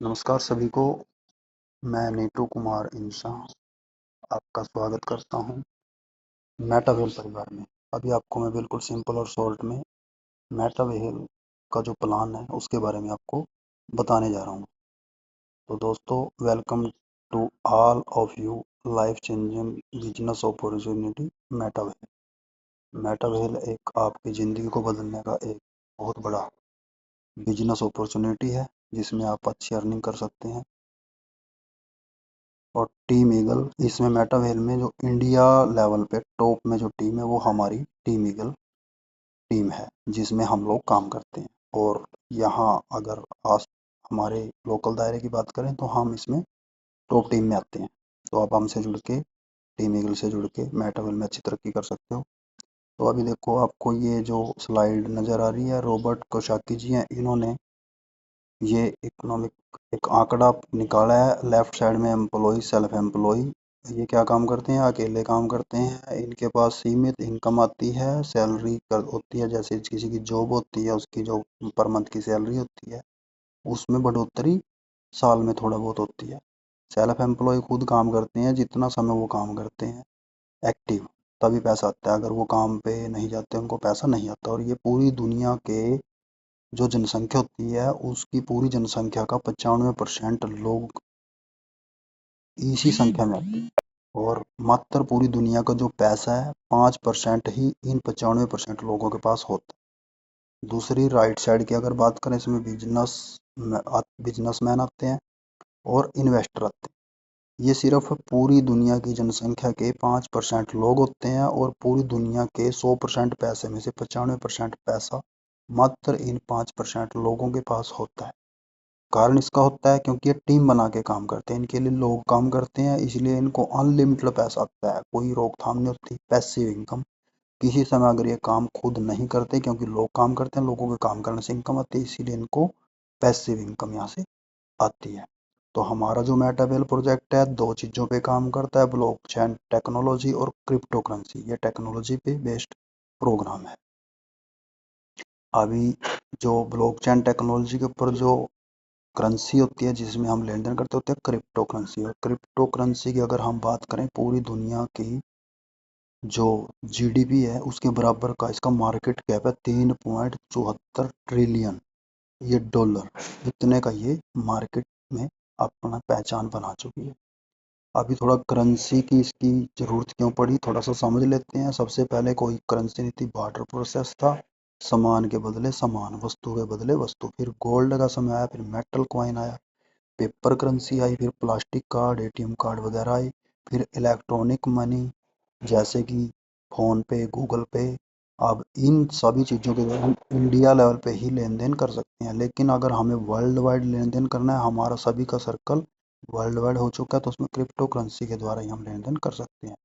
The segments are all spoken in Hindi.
नमस्कार सभी को। मैं नीतू कुमार इंसान आपका स्वागत करता हूं मेटावेल परिवार में। अभी आपको मैं बिल्कुल सिंपल और शॉर्ट में मेटावेल का जो प्लान है उसके बारे में आपको बताने जा रहा हूं। तो दोस्तों, welcome to all of you life changing business opportunity Metawell. Metawell एक आपकी ज़िंदगी को बदलने का एक बहुत बड़ा बिजनेस अपॉर्चुनिटी है जिसमें आप अच्छी अर्निंग कर सकते हैं। और टीम ईगल इसमें मेटावेल में जो इंडिया लेवल पे टॉप में जो टीम है वो हमारी टीम ईगल टीम है जिसमें हम लोग काम करते हैं। और यहाँ अगर आस हमारे लोकल दायरे की बात करें तो हम इसमें टॉप टीम में आते हैं। तो आप हमसे जुड़ के टीम ईगल से जुड़ के मेटावेल में अच्छी तरक्की कर सकते हो। तो अभी देखो, आपको ये जो स्लाइड नज़र आ रही है, रॉबर्ट कोशाकी जी हैं, इन्होंने ये इकोनॉमिक एक आंकड़ा निकाला है। लेफ्ट साइड में एम्प्लॉय, सेल्फ एम्प्लॉय, ये क्या काम करते हैं? अकेले काम करते हैं। इनके पास सीमित इनकम आती है, सैलरी होती है, जैसे किसी की जॉब होती है उसकी जो पर मंथ की सैलरी होती है उसमें बढ़ोतरी साल में थोड़ा बहुत होती है। सेल्फ एम्प्लॉय खुद काम करते हैं, जितना समय वो काम करते हैं एक्टिव, तभी पैसा आता है। अगर वो काम पे नहीं जाते उनको पैसा नहीं आता। और ये पूरी दुनिया के जो जनसंख्या होती है उसकी पूरी जनसंख्या का 95% लोग इसी संख्या में आते हैं। और मात्र पूरी दुनिया का जो पैसा है 5% ही इन 95% लोगों के पास होता है। दूसरी राइट साइड की अगर बात करें, इसमें बिजनेसमैन आते हैं और इन्वेस्टर आते हैं। ये सिर्फ पूरी दुनिया की जनसंख्या के 5% लोग होते हैं और पूरी दुनिया के 100% पैसे में से 95% पैसा मात्र इन 5% लोगों के पास होता है। कारण इसका होता है क्योंकि ये टीम बना के काम करते हैं, इनके लिए लोग काम करते हैं, इसलिए इनको अनलिमिटेड पैसा आता है, कोई रोकथाम नहीं होती। पैसिव इनकम, किसी समय अगर ये काम खुद नहीं करते, क्योंकि लोग काम करते हैं, लोगों के काम करने से इनकम आती है, इसीलिए इनको पैसिव इनकम यहाँ से आती है। तो हमारा जो मेटावेल प्रोजेक्ट है दो चीज़ों पे काम करता है, ब्लॉकचेन टेक्नोलॉजी और क्रिप्टो करेंसी। ये टेक्नोलॉजी पे बेस्ड प्रोग्राम है। अभी जो ब्लॉकचेन टेक्नोलॉजी के ऊपर जो करेंसी होती है जिसमें हम लेन देन करते होते हैं, क्रिप्टो करेंसी। और क्रिप्टो करेंसी की अगर हम बात करें, पूरी दुनिया की जो जीडीपी है उसके बराबर का इसका मार्केट कैप है, 3.74 ट्रिलियन ये डॉलर। इतने का ये मार्केट में अपना पहचान बना चुकी है। अभी थोड़ा करेंसी की इसकी जरूरत क्यों पड़ी, थोड़ा सा समझ लेते हैं। सबसे पहले कोई करेंसी नहीं थी, बार्टर प्रोसेस था। सामान के बदले सामान, वस्तु के बदले वस्तु। फिर गोल्ड का समय आया, फिर मेटल कॉइन आया, पेपर करेंसी आई, फिर प्लास्टिक कार्ड, एटीएम कार्ड वगैरह आई, फिर इलेक्ट्रॉनिक मनी जैसे कि फ़ोन पे, गूगल पे। अब इन सभी चीज़ों के द्वारा हम इंडिया लेवल पे ही लेन देन कर सकते हैं, लेकिन अगर हमें वर्ल्ड वाइड लेन देन करना है, हमारा सभी का सर्कल वर्ल्ड वाइड हो चुका है, तो उसमें क्रिप्टो करेंसी के द्वारा ही हम लेन देन कर सकते हैं।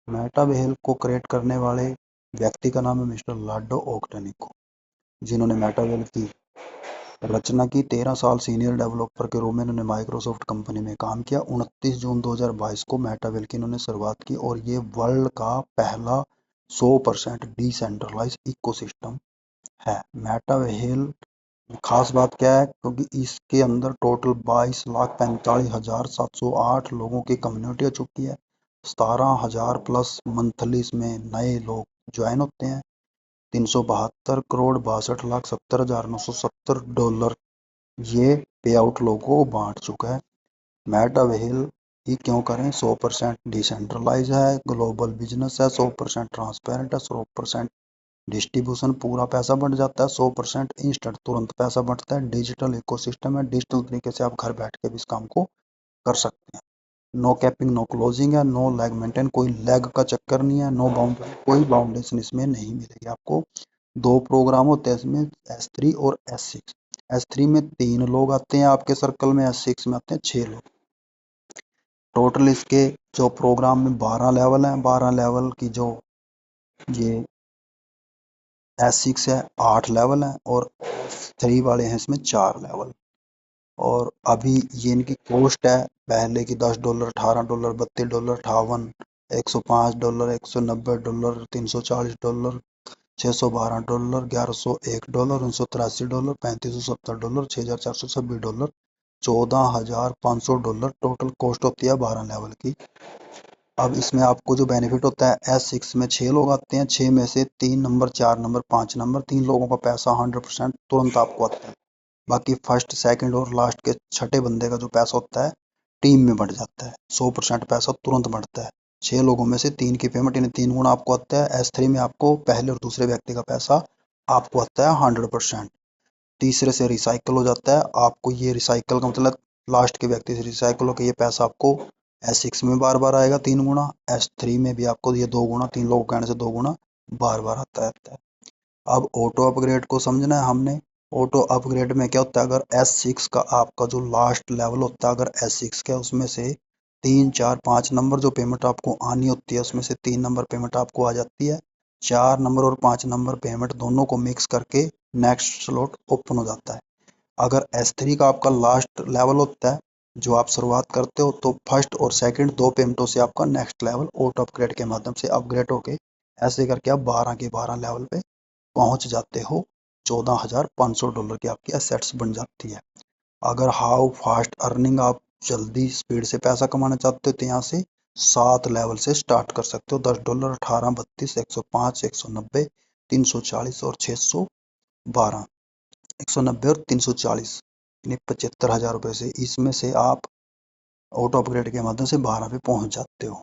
मेटावेल को क्रिएट करने वाले व्यक्ति का नाम है मिस्टर लाडो ओक्टेनिको, जिन्होंने मेटावेल की रचना की। 13 साल सीनियर डेवलपर के रूप में इन्होंने माइक्रोसॉफ्ट कंपनी में काम किया। 29 जून 2022 को मेटावेल की इन्होंने शुरुआत की और ये वर्ल्ड का पहला 100% डिसेंट्रलाइज इकोसिस्टम है। मेटावेल खास बात क्या है, क्योंकि इसके अंदर टोटल 22,45,708 लोगों की कम्युनिटी आ चुकी है। 17,000 प्लस मंथली इसमें नए लोग ज्वाइन होते हैं। 372,62,70,70,970 ये पे आउट लोगों को बांट चुका है। मेटावेल ही क्यों करें? 100% डिसेंट्रलाइज है, ग्लोबल बिजनेस है, 100% ट्रांसपेरेंट है, 100% डिस्ट्रीब्यूशन पूरा पैसा बढ़ जाता है, 100% इंस्टेंट तुरंत पैसा बढ़ता है। डिजिटल इकोसिस्टम है, डिजिटल तरीके से आप घर बैठ के भी इस काम को कर सकते हैं। नो कैपिंग, नो क्लोजिंग है, नो लैग मेंटेन, कोई लैग का चक्कर नहीं है, नो बाउंड्री, कोई बाउंडेशन इसमें नहीं मिलेगी आपको। दो प्रोग्राम होते हैं इसमें, S3 और S6। S3 में 3 लोग आते हैं आपके सर्कल में, S6 में आते हैं 6 लोग। टोटल इसके जो प्रोग्राम में 12 लेवल हैं। 12 लेवल की जो ये S6 है 8 लेवल हैं और S3 वाले हैं इसमें 4 लेवल। और अभी ये इनकी कॉस्ट है पहले की $10, $18, $32, 58, $105, $190, $340, $612, $1101, $983, $3570, $6426। $14,500 टोटल कॉस्ट होती है 12 लेवल की। अब इसमें आपको जो बेनिफिट होता है, S6 में 6 लोग आते हैं, 6 में से 3 नंबर, 4 नंबर, 5 नंबर, 3 लोगों का पैसा 100% तुरंत आपको आता है। बाकी फर्स्ट, सेकंड और लास्ट के छठे बंदे का जो पैसा होता है टीम में बढ़ जाता है, 100% पैसा तुरंत बढ़ता है। 6 लोगों में से 3 की पेमेंट यानी 3 गुना आपको आता है। S3 में आपको पहले और दूसरे व्यक्ति का पैसा आपको आता है 100%। तीसरे से रिसाइकल हो जाता है, आपको ये रिसाइकल का मतलब लास्ट के व्यक्ति से रिसाइकल होकर ये पैसा आपको S6 में बार बार आएगा 3 गुना, S3 में भी आपको ये 2 गुना, 3 लोगों के कहने से 2 गुना बार बार आता रहता है। अब ऑटो अपग्रेड को समझना है हमने। ऑटो अपग्रेड में क्या होता है, अगर S6 का आपका जो लास्ट लेवल होता है, अगर S6 का उसमें से 3, 4, 5 नंबर जो पेमेंट आपको आनी होती है, उसमें से 3 नंबर पेमेंट आपको आ जाती है, 4 नंबर और 5 नंबर पेमेंट दोनों को मिक्स करके नेक्स्ट स्लॉट ओपन हो जाता है। अगर S3 का आपका लास्ट लेवल होता है, जो आप शुरुआत करते हो, तो फर्स्ट और सेकंड 2 पेमेंटों से आपका नेक्स्ट लेवल ऑटो अपग्रेड के माध्यम से अपग्रेड होके ऐसे करके आप 12 के 12 लेवल पे पहुंच जाते हो। $14,500 की आपकी एसेट्स बन जाती है। अगर हाउ फास्ट अर्निंग, आप जल्दी स्पीड से पैसा कमाना चाहते हो, तो यहाँ से 7 लेवल से स्टार्ट कर सकते हो। $10, 18, 32, 105, 190, 340 और 612, 190 और 340, यानी 75,000 रुपये से इसमें से आप ऑटो अपग्रेड के माध्यम से 12 पे पहुंच जाते हो।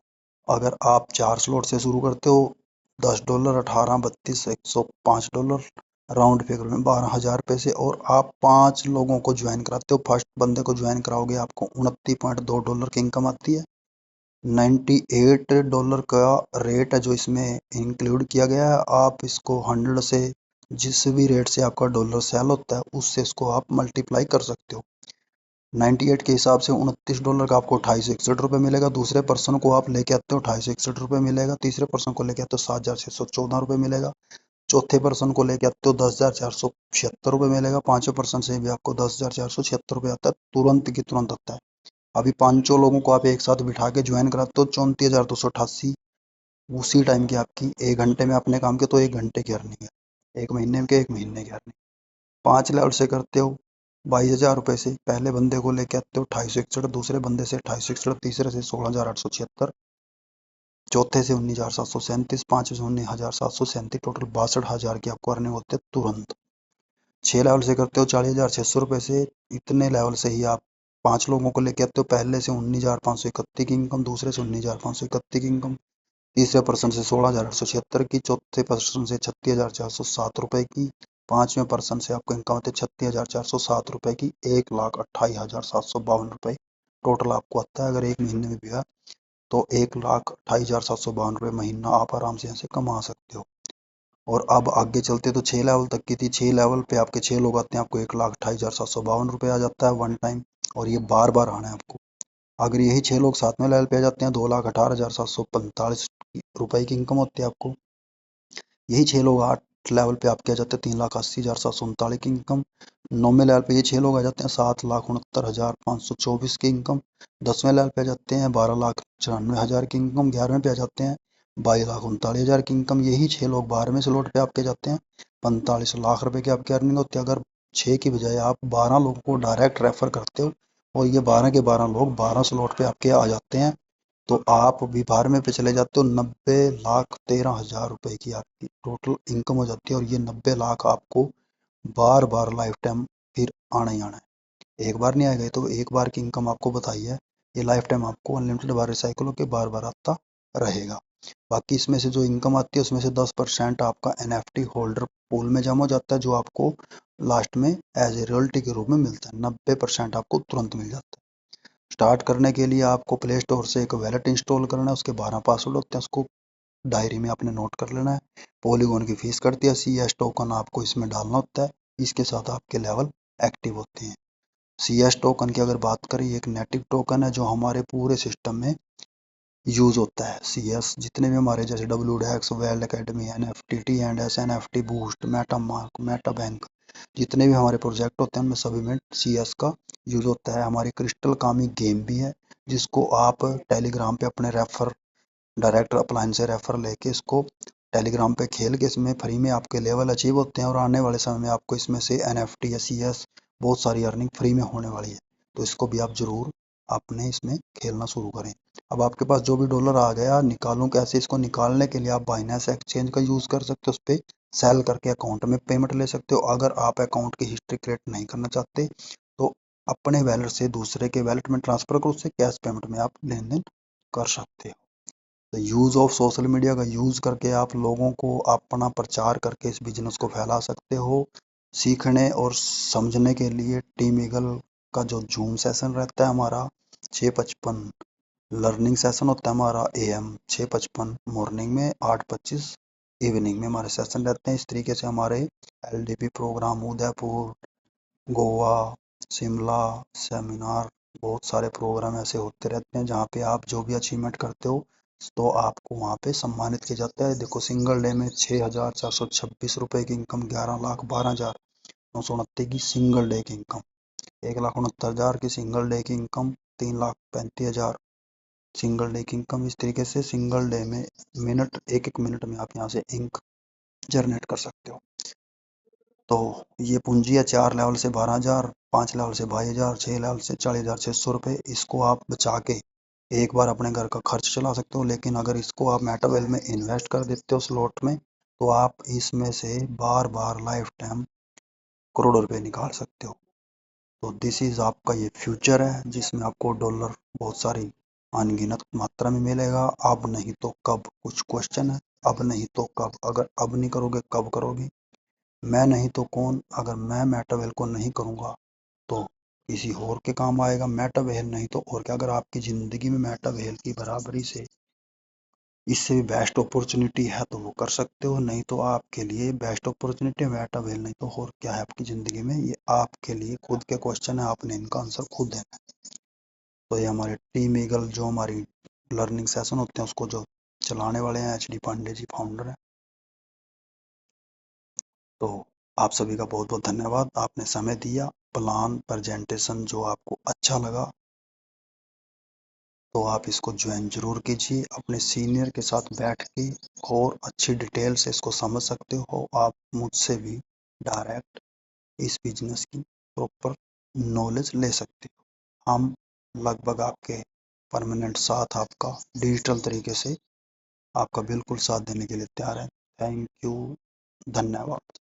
अगर आप 4 स्लॉट से शुरू करते हो, $10, 18, 32, $105, राउंड फिगर में 12,000 रुपये से, और आप 5 लोगों को ज्वाइन कराते हो, फर्स्ट बंदे को ज्वाइन कराओगे आपको $29.2 की इनकम आती है। $98 का रेट है जो इसमें इंक्लूड किया गया है। आप इसको 100 से, जिस भी रेट से आपका डॉलर सेल होता है उससे इसको आप मल्टीप्लाई कर सकते हो। 98 के हिसाब से $29 का आपको 2861 मिलेगा। दूसरे पर्सन को आप लेके आते हो, 2861 मिलेगा। तीसरे पर्सन को लेके आते हो, $7,614 मिलेगा। चौथे पर्सन को लेके आते हो, $10,476 मिलेगा। पांचवें पर्सन से भी आपको $10,476 आता है, तुरंत की तुरंत आता है। अभी पांचों लोगों को आप एक साथ बिठा के ज्वाइन कराते हो, 34,288 उसी टाइम की आपकी, 1 घंटे में अपने काम के तो 1 घंटे की अर्निंग है, 1 महीने के 1 महीने की अर्निंग। 5 लेवल से करते हो 22,000 रुपये से, पहले बंदे को लेके आते हो 2861, दूसरे बंदे से 2861, तीसरे से 16,876, चौथे से 19,737, पांचवें से 19,737, टोटल 62,000 की आपको अर्निंग होती है तुरंत। 6 लेवल से करते हो 40,600 रुपये से, इतने लेवल से ही आप 5 लोगों को लेके आते हो, पहले से 19,531 की इनकम, दूसरे से 19,531 की इनकम, तीसरे पर्सन से 16,876 की, चौथे पर्सन से 36,407 रुपये की, पांचवें पर्सन से आपको इनकम आती है 36,407 रुपये की, 1,28,752 रुपये टोटल आपको आता है। अगर 1 महीने में भी है तो 1,28,752 रुपये महीना आप आराम से यहाँ से कमा सकते हो। और अब आगे चलते तो 6 लेवल तक की थी। 6 लेवल पे आपके 6 लोग आते हैं, आपको 1,28,752 रुपये आ जाता है वन टाइम, और ये बार बार आना है आपको। अगर यही 6 लोग 7वें लेवल पे आ जाते हैं, 2,18,745 रुपये की इनकम होती है आपको। यही 6 लोग 8 लेवल पे आपके आ जाते हैं, 3,80,739 की इनकम। 9वें लेवल पे ये 6 लोग आ जाते हैं, 7,69,524 की इनकम। 10वें लेवल पे आ जाते हैं, 12,94,000 की इनकम। 11वें पे आ जाते हैं, 22,39,000 की इनकम। यही 6 लोग 12वें स्लॉट पे आपके जाते हैं, 45 लाख रुपए की आपकी अर्निंग होती है। अगर 6 की बजाय आप 12 लोगों को डायरेक्ट रेफर करते हो और ये 12 के 12 लोग 12 स्लॉट पे आपके आ जाते हैं, तो आप भी 12वें पे चले जाते हो। 90,13,000 रुपए की आपकी टोटल इनकम हो जाती है, और ये 90 लाख आपको बार बार लाइफ टाइम फिर आना ही आना है। एक बार नहीं आएगा, ये तो एक बार की इनकम आपको बताई है, ये लाइफ टाइम आपको अनलिमिटेड बार रिसाइकिल होकर बार बार आता रहेगा। बाकी इसमें से जो इनकम आती है उसमें से 10% आपका NFT होल्डर पूल में जमा हो जाता है, जो आपको लास्ट में एज ए रॉयल्टी के रूप में मिलता है। 90% आपको तुरंत मिल जाता है। स्टार्ट करने के लिए आपको प्ले स्टोर से एक वैलेट इंस्टॉल करना है, उसके 12 पासवर्ड होते हैं, उसको डायरी में आपने नोट कर लेना है। पॉलीगॉन की फीस करती है, CS टोकन आपको इसमें डालना होता है, इसके साथ आपके लेवल एक्टिव होते हैं। CS टोकन की अगर बात करें, एक नेटिव टोकन है जो हमारे पूरे सिस्टम में यूज होता है। CS जितने भी हमारे जैसे WDEX, well academy, NFT, T&S, NFT boost, Meta mark, Meta bank, जितने भी हमारे प्रोजेक्ट होते हैं उनमें सभी में CS का यूज होता है। हमारी क्रिस्टल कामी गेम भी है, जिसको आप टेलीग्राम पे अपने रेफर, डायरेक्ट अपलाइन से रेफर लेके इसको टेलीग्राम पे खेल के इसमें फ्री में आपके लेवल अचीव होते हैं, और आने वाले समय में आपको इसमें से NFT या CS बहुत सारी अर्निंग फ्री में होने वाली है। तो इसको भी आप ज़रूर अपने इसमें खेलना शुरू करें। अब आपके पास जो भी डॉलर आ गया, निकालूं कैसे? इसको निकालने के लिए आप बाइनेंस एक्सचेंज का यूज़ कर सकते हो, उस पर सेल करके अकाउंट में पेमेंट ले सकते हो। अगर आप अकाउंट की हिस्ट्री क्रिएट नहीं करना चाहते तो अपने वैलेट से दूसरे के वैलेट में ट्रांसफ़र कर उससे कैश पेमेंट में आप लेन देन कर सकते हो। तो यूज़ ऑफ सोशल मीडिया का यूज़ करके आप लोगों को अपना प्रचार करके इस बिजनेस को फैला सकते हो। सीखने और समझने के लिए टीम ईगल का जो जूम सेशन रहता है हमारा 6:55, लर्निंग सेशन होता है हमारा AM 6:55 मॉर्निंग में, 8:25 इवनिंग में हमारे सेशन रहते हैं। इस तरीके से हमारे LDP program Udaipur, Goa, Shimla, seminar, बहुत सारे प्रोग्राम ऐसे होते रहते हैं जहाँ पे आप जो भी अचीवमेंट करते हो तो आपको वहाँ पे सम्मानित किया जाता है। देखो, सिंगल डे में 6,426 की इनकम, 11,12,929 की सिंगल डे की इनकम, 1,69,000 की सिंगल डे की इनकम, 3,35,000 सिंगल डे की इनकम। इस तरीके से सिंगल डे में मिनट, एक एक मिनट में आप यहाँ से इंक जनरेट कर सकते हो। तो ये पूंजी है 4 लेवल से 12,000, 5 लेवल से 22,000, 6 लेवल से 40,600 रुपये। इसको आप बचा के एक बार अपने घर का खर्च चला सकते हो। लेकिन अगर इसको आप मेटावेल में इन्वेस्ट कर देते हो स्लॉट में, तो आप इसमें से बार बार लाइफ टाइम करोड़ों रुपए निकाल सकते हो। तो दिस इज़ आपका ये फ्यूचर है जिसमें आपको डॉलर बहुत सारी अनगिनत मात्रा में मिलेगा। अब नहीं तो कब, कुछ क्वेश्चन है, अब नहीं तो कब। अगर अब नहीं करोगे कब करोगे? मैं नहीं तो कौन? अगर मैं मेटावेल को नहीं करूँगा तो किसी और के काम आएगा। मेटावेल नहीं तो और क्या? अगर आपकी ज़िंदगी में मेटावेल की बराबरी से इससे भी बेस्ट अपॉर्चुनिटी है तो वो कर सकते हो, नहीं तो आपके लिए बेस्ट अपॉर्चुनिटी मेटावेल नहीं तो और क्या है आपकी ज़िंदगी में? ये आपके लिए खुद के क्वेश्चन है, आपने इनका आंसर खुद देना है। तो ये हमारे टीम ईगल जो हमारी लर्निंग सेशन होते हैं उसको जो चलाने वाले हैं HD पांडे जी फाउंडर हैं। तो आप सभी का बहुत बहुत धन्यवाद, आपने समय दिया। प्लान प्रेजेंटेशन जो आपको अच्छा लगा तो आप इसको ज्वाइन जरूर कीजिए। अपने सीनियर के साथ बैठ के और अच्छी डिटेल से इसको समझ सकते हो। आप मुझसे भी डायरेक्ट इस बिजनेस की प्रॉपर नॉलेज ले सकते हो। हम लगभग आपके परमानेंट साथ, आपका डिजिटल तरीके से आपका बिल्कुल साथ देने के लिए तैयार हैं। थैंक यू, धन्यवाद।